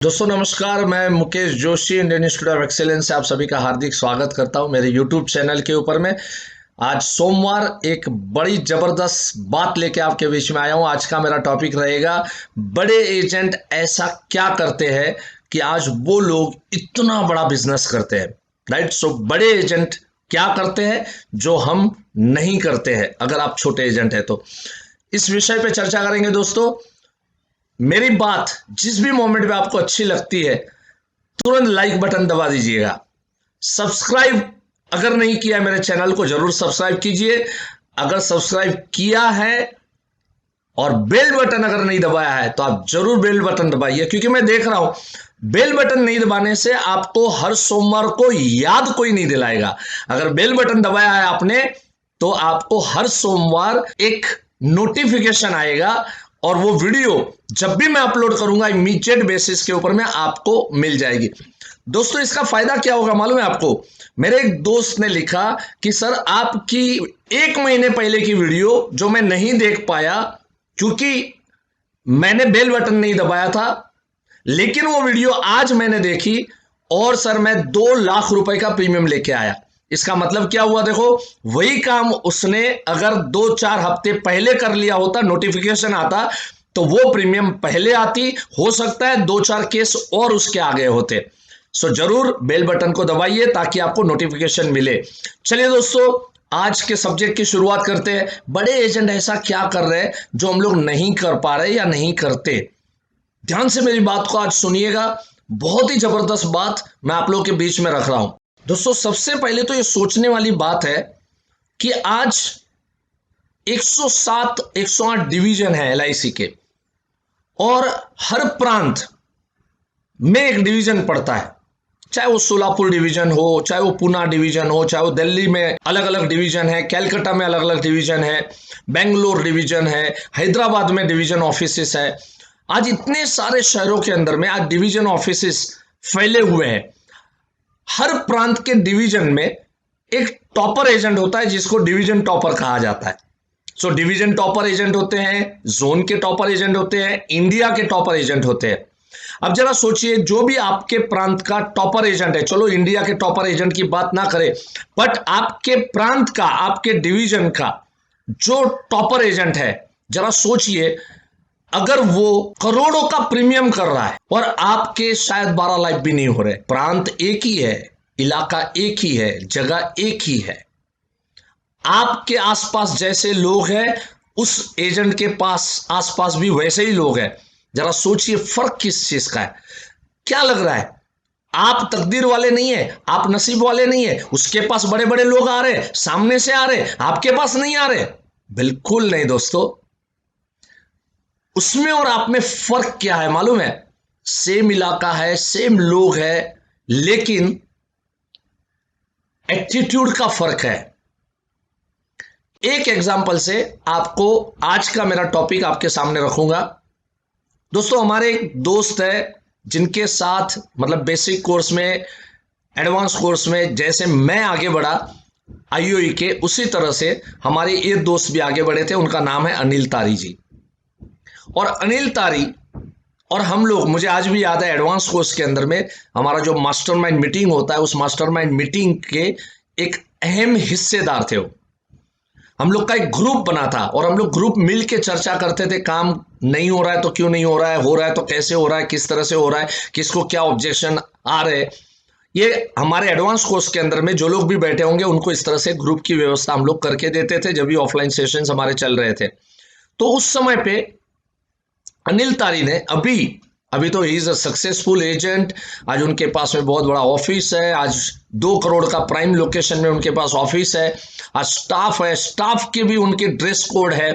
दोस्तों नमस्कार। मैं Mukesh Joshi Indian institute of excellence से आप सभी का हार्दिक स्वागत करता हूं मेरे यूट्यूब चैनल के ऊपर में। आज सोमवार एक बड़ी जबरदस्त बात लेके आपके बीच में आया हूं। आज का मेरा टॉपिक रहेगा बड़े एजेंट ऐसा क्या करते हैं कि आज वो लोग इतना बड़ा बिजनेस करते हैं। राइट। सो बड़े एजेंट क्या करते हैं जो हम नहीं करते हैं अगर आप छोटे एजेंट हैं तो। इस विषय पे चर्चा करेंगे दोस्तों। मेरी बात जिस भी मोमेंट में आपको अच्छी लगती है तुरंत लाइक बटन दबा दीजिएगा। सब्सक्राइब अगर नहीं किया है मेरे चैनल को जरूर सब्सक्राइब कीजिए। अगर सब्सक्राइब किया है और बेल बटन अगर नहीं दबाया है तो आप जरूर बेल बटन दबाइए, क्योंकि मैं देख रहा हूं बेल बटन नहीं दबाने से आपको हर सोमवार को याद कोई नहीं दिलाएगा। अगर बेल बटन दबाया है आपने तो आपको हर सोमवार एक नोटिफिकेशन आएगा और वो वीडियो जब भी मैं अपलोड करूंगा इमीडिएट बेसिस के ऊपर में आपको मिल जाएगी। दोस्तों इसका फायदा क्या होगा मालूम है आपको? मेरे एक दोस्त ने लिखा कि सर आपकी 1 महीने पहले की वीडियो जो मैं नहीं देख पाया क्योंकि मैंने बेल बटन नहीं दबाया था, लेकिन वो वीडियो आज मैंने देखी और सर मैं 2 लाख रुपए का प्रीमियम लेके आया। इसका मतलब क्या हुआ? देखो, वही काम उसने अगर 2-4 हफ्ते पहले कर लिया होता, नोटिफिकेशन आता तो वो प्रीमियम पहले आती, हो सकता है 2-4 केस और उसके आगे होते। सो जरूर बेल बटन को दबाइए ताकि आपको नोटिफिकेशन मिले। चलिए दोस्तों, आज के सब्जेक्ट की शुरुआत करते हैं। बड़े एजेंट ऐसा क्या कर रहे हैं जो हम लोग नहीं कर पा रहे या नहीं करते। ध्यान से मेरी बात को आज सुनिएगा। बहुत ही जबरदस्त बात मैं आप लोगों के बीच में रख रहा हूं। दोस्तों सबसे पहले तो ये सोचने वाली बात है कि आज 107 108 डिवीजन है एलआईसी के, और हर प्रांत में एक डिवीजन पड़ता है। चाहे वो सोलापुर डिवीजन हो, चाहे वो पूना डिवीजन हो, चाहे वो दिल्ली में अलग अलग डिवीजन है, कैलकाटा में अलग अलग डिवीजन है, बेंगलोर डिवीजन है, हैदराबाद में डिवीजन ऑफिसेस है। आज इतने सारे शहरों के अंदर में आज डिवीजन ऑफिसेस फैले हुए हैं। हर प्रांत के डिवीजन में एक टॉपर एजेंट होता है जिसको डिवीजन टॉपर कहा जाता है। सो डिवीजन टॉपर एजेंट होते हैं, जोन के टॉपर एजेंट होते हैं, इंडिया के टॉपर एजेंट होते हैं। अब जरा सोचिए, जो भी आपके प्रांत का टॉपर एजेंट है, चलो इंडिया के टॉपर एजेंट की बात ना करें, बट आपके प्रांत का, आपके डिवीजन का जो टॉपर एजेंट है, जरा सोचिए अगर वो करोड़ों का प्रीमियम कर रहा है और आपके शायद 12 लाख भी नहीं हो रहे। प्रांत एक ही है, इलाका एक ही है, जगह एक ही है, आपके आसपास जैसे लोग हैं उस एजेंट के पास आसपास भी वैसे ही लोग हैं। जरा सोचिए फर्क किस चीज का है। क्या लग रहा है? आप तकदीर वाले नहीं है, आप नसीब वाले नहीं है। उसके पास बड़े बड़े लोग आ रहे, सामने से आ रहे, आपके पास नहीं आ रहे। बिल्कुल नहीं दोस्तों। उसमें और आप में फर्क क्या है मालूम है? सेम इलाका है, सेम लोग है, लेकिन एटीट्यूड का फर्क है। एक एग्जांपल से आपको आज का मेरा टॉपिक आपके सामने रखूंगा। दोस्तों हमारे एक दोस्त है जिनके साथ मतलब बेसिक कोर्स में, एडवांस कोर्स में जैसे मैं आगे बढ़ा आईओई के, उसी तरह से हमारे ये दोस्त भी आगे बढ़े थे। उनका नाम है अनिल तारी जी। और अनिल तारी और हम लोग, मुझे आज भी याद है, एडवांस कोर्स के अंदर में हमारा जो मास्टरमाइंड मीटिंग होता है, उस मास्टरमाइंड मीटिंग के एक अहम हिस्सेदार थे वो। हम लोग का एक ग्रुप बना था और हम लोग ग्रुप मिल के चर्चा करते थे। काम नहीं हो रहा है तो क्यों नहीं हो रहा है तो कैसे हो रहा है, किस तरह से हो रहा है, किसको क्या ऑब्जेक्शन आ रहे। ये हमारे एडवांस कोर्स के अंदर में जो लोग भी बैठे होंगे उनको इस तरह से ग्रुप की व्यवस्था हम लोग करके देते थे जब भी ऑफलाइन सेशंस हमारे चल रहे थे। तो उस समय पे अनिल तारी ने अभी अभी तो he is a successful agent. आज उनके पास में बहुत बड़ा ऑफिस है। आज 2 करोड़ का प्राइम लोकेशन में उनके पास ऑफिस है। आज स्टाफ है, स्टाफ के भी उनके ड्रेस कोड है।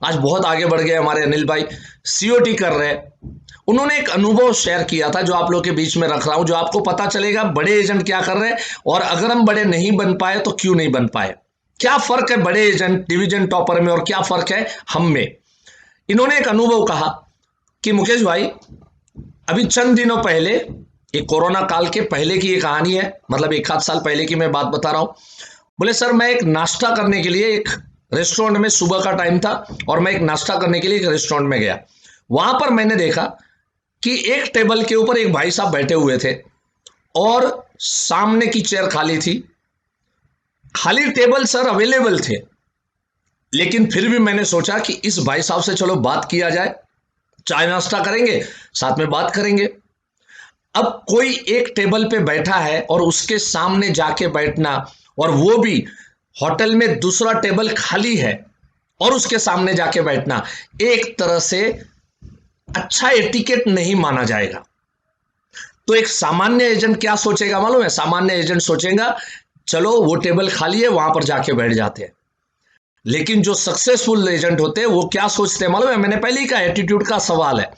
आज बहुत आगे बढ़ गए हमारे अनिल भाई, सीओटी कर रहे हैं। उन्होंने एक अनुभव शेयर किया था जो आप लोग के बीच में रख रहा हूं, जो आपको पता चलेगा बड़े एजेंट क्या कर रहे हैं और अगर हम बड़े नहीं बन पाए तो क्यों नहीं बन पाए। क्या फर्क है बड़े एजेंट डिवीजन टॉपर में और क्या फर्क है हम में। इन्होंने एक अनुभव कहा कि मुकेश भाई, अभी चंद दिनों पहले, ये कोरोना काल के पहले की ये कहानी है, मतलब 1 आध साल पहले की मैं बात बता रहा हूं। बोले सर मैं एक नाश्ता करने के लिए एक रेस्टोरेंट में, सुबह का टाइम था और मैं एक नाश्ता करने के लिए एक रेस्टोरेंट में गया। वहां पर मैंने देखा कि एक टेबल के ऊपर एक भाई साहब बैठे हुए थे और सामने की चेयर खाली थी। खाली टेबल सर अवेलेबल थे, लेकिन फिर भी मैंने सोचा कि इस भाई साहब से चलो बात किया जाए, चाय नाश्ता करेंगे, साथ में बात करेंगे। अब कोई एक टेबल पे बैठा है और उसके सामने जाके बैठना, और वो भी होटल में दूसरा टेबल खाली है और उसके सामने जाके बैठना, एक तरह से अच्छा एटिकेट नहीं माना जाएगा। तो एक सामान्य एजेंट क्या सोचेगा मालूम है? सामान्य एजेंट सोचेगा चलो वो टेबल खाली है, वहां पर जाके बैठ जाते हैं। लेकिन जो सक्सेसफुल एजेंट होते हैं वो क्या सोचते हैं मालूम है? मैंने पहले ही कहा, एटीट्यूड का सवाल है।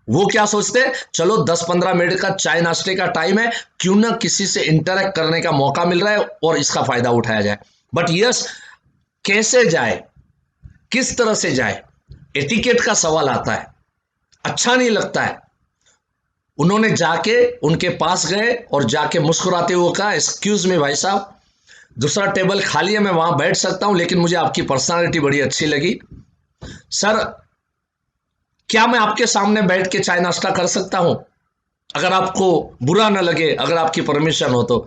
वो क्या सोचते हैं? चलो 10-15 मिनट का चाय नाश्ते का टाइम है, क्यों ना किसी से इंटरेक्ट करने का मौका मिल रहा है और इसका फायदा उठाया जाए। बट यस, कैसे जाए, किस तरह से जाए, एटिकेट का सवाल आता है। अच्छा नहीं लगता है। उन्होंने जाके उनके पास गए और जाके मुस्कुराते हुए कहा, एक्सक्यूज मी भाई साहब, दूसरा टेबल खाली है, मैं वहां बैठ सकता हूं, लेकिन मुझे आपकी पर्सनालिटी बड़ी अच्छी लगी। सर, क्या मैं आपके सामने बैठ के चाय नाश्ता कर सकता हूं? अगर आपको बुरा ना लगे, अगर आपकी परमिशन हो तो।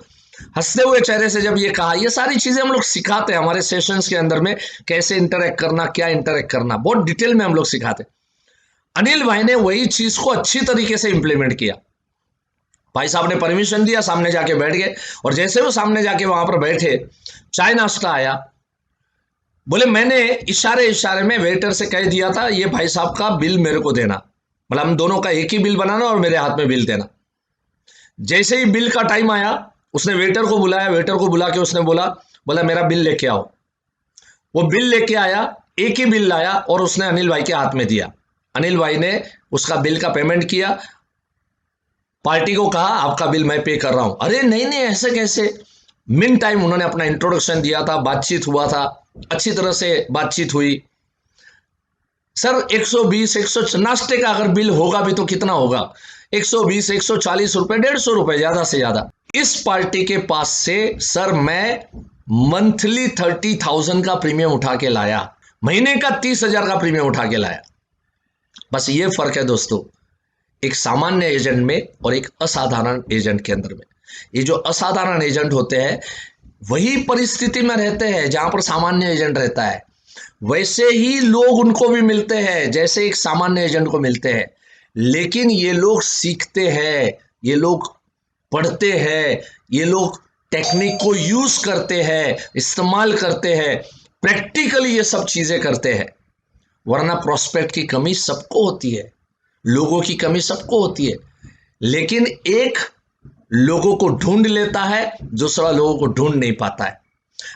हंसते हुए चेहरे से जब ये कहा, ये सारी चीजें हम लोग सिखाते हैं हमारे सेशंस के अंदर में, कैसे इंटरेक्ट करना, क्या इंटरेक्ट करना, बहुत डिटेल में हम लोग सिखाते। अनिल भाई ने वही चीज को अच्छी तरीके से इंप्लीमेंट किया। भाई साहब ने परमिशन दिया, सामने जाके बैठ गए, और जैसे वो सामने जाके वहां पर बैठे, चाय नाश्ता आया। बोले मैंने इशारे इशारे में वेटर से कह दिया था ये भाई साहब का बिल मेरे को देना, मतलब हम दोनों का एक ही बिल बनाना और मेरे हाथ में बिल देना। जैसे ही बिल का टाइम आया, उसने वेटर को बुलाया, वेटर को बुला के उसने बोला बोला मेरा बिल लेके आओ। वो बिल लेके आया, एक ही बिल लाया और उसने अनिल भाई के हाथ में दिया। अनिल भाई ने उसका बिल का पेमेंट किया, पार्टी को कहा आपका बिल मैं पे कर रहा हूं। अरे नहीं नहीं, ऐसे कैसे। मिन टाइम उन्होंने अपना इंट्रोडक्शन दिया था, बातचीत हुआ था, अच्छी तरह से बातचीत हुई। सर 120 100 नाश्ते का अगर बिल होगा भी तो कितना होगा? 120 140 रुपए, 150 रुपए ज्यादा से ज्यादा। इस पार्टी के पास से सर मैं मंथली 30,000 का प्रीमियम उठा के लाया, महीने का 30,000 का प्रीमियम उठा के लाया। बस ये फर्क है दोस्तों, एक सामान्य एजेंट में और एक असाधारण एजेंट के अंदर में। ये जो असाधारण एजेंट होते हैं वही परिस्थिति में रहते हैं जहां पर सामान्य एजेंट रहता है, वैसे ही लोग उनको भी मिलते हैं जैसे एक सामान्य एजेंट को मिलते हैं। लेकिन ये लोग सीखते हैं, ये लोग पढ़ते हैं, ये लोग टेक्निक को यूज करते हैं, इस्तेमाल करते हैं, प्रैक्टिकली ये सब चीजें करते हैं। वरना प्रोस्पेक्ट की कमी सबको होती है, लोगों की कमी सबको होती है, लेकिन एक लोगों को ढूंढ लेता है, दूसरा लोगों को ढूंढ नहीं पाता है।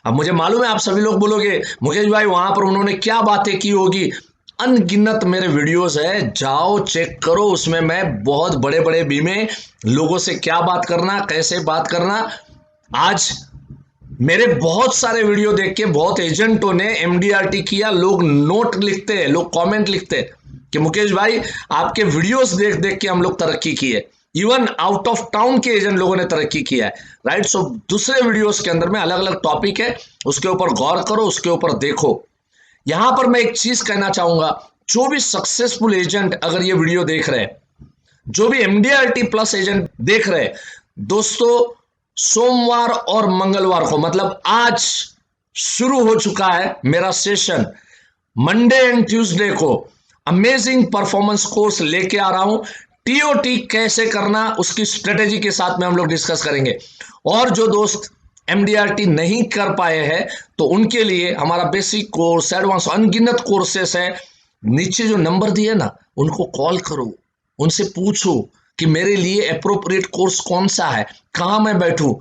अब मुझे मालूम है आप सभी लोग बोलोगे मुकेश भाई वहां पर उन्होंने क्या बातें की होगी। अनगिनत मेरे वीडियोस है, जाओ चेक करो, उसमें मैं बहुत बड़े बड़े बी में लोगों से क्या बात करना, कैसे बात करना। आज मेरे बहुत सारे वीडियो देख के बहुत एजेंटों ने एमडीआरटी किया, लोग नोट लिखते हैं, लोग कमेंट लिखते हैं कि मुकेश भाई आपके वीडियोस देख देख के हम लोग तरक्की की है। इवन आउट ऑफ टाउन के एजेंट लोगों ने तरक्की किया है, राइट। सो दूसरे वीडियोस के अंदर में अलग अलग टॉपिक है, उसके ऊपर गौर करो, उसके ऊपर देखो। यहां पर मैं एक चीज कहना चाहूंगा, जो भी सक्सेसफुल एजेंट अगर ये वीडियो देख रहे हैं, जो भी एमडीआरटी प्लस एजेंट देख रहे हैं, दोस्तों सोमवार और मंगलवार को, मतलब आज शुरू हो चुका है मेरा सेशन, मंडे एंड ट्यूसडे को अमेजिंग परफॉर्मेंस कोर्स लेके आ रहा हूं। टीओटी कैसे करना उसकी स्ट्रेटेजी के साथ में हम लोग डिस्कस करेंगे। और जो दोस्त एमडीआरटी नहीं कर पाए हैं तो उनके लिए हमारा बेसिक कोर्स, एडवांस, अनगिनत कोर्सेस है। नीचे जो नंबर दिए ना उनको कॉल करो, उनसे पूछो कि मेरे लिए अप्रोप्रिएट कोर्स कौन सा है, कहां मैं बैठूं।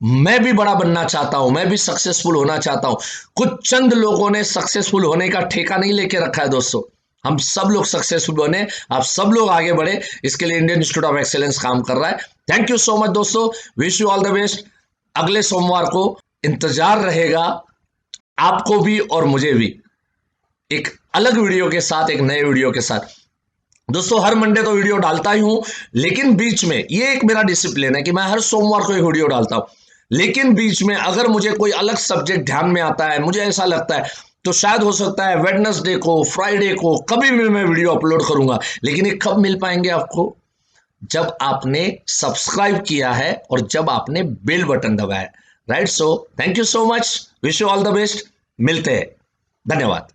मैं भी बड़ा बनना चाहता हूं, मैं भी सक्सेसफुल होना चाहता हूं। कुछ चंद लोगों ने सक्सेसफुल होने का ठेका नहीं लेके रखा है दोस्तों, हम सब लोग सक्सेसफुल बने, आप सब लोग आगे बढ़े, इसके लिए इंडियन इंस्टीट्यूट ऑफ एक्सेलेंस काम कर रहा है। थैंक यू सो मच दोस्तों, wish you all the best. अगले सोमवार को इंतजार रहेगा आपको भी और मुझे भी, एक अलग वीडियो के साथ, एक नए वीडियो के साथ। दोस्तों हर मंडे तो वीडियो डालता ही हूं, लेकिन बीच में ये एक मेरा डिसिप्लिन है कि मैं हर सोमवार को एक वीडियो डालता हूं, लेकिन बीच में अगर मुझे कोई अलग सब्जेक्ट ध्यान में आता है, मुझे ऐसा लगता है, तो शायद हो सकता है वेडनेसडे को, फ्राइडे को, कभी भी मैं वीडियो अपलोड करूंगा। लेकिन ये कब मिल पाएंगे आपको? जब आपने सब्सक्राइब किया है और जब आपने बेल बटन दबाया। Right, so thank you so much, wish you all the best, मिलते हैं, धन्यवाद।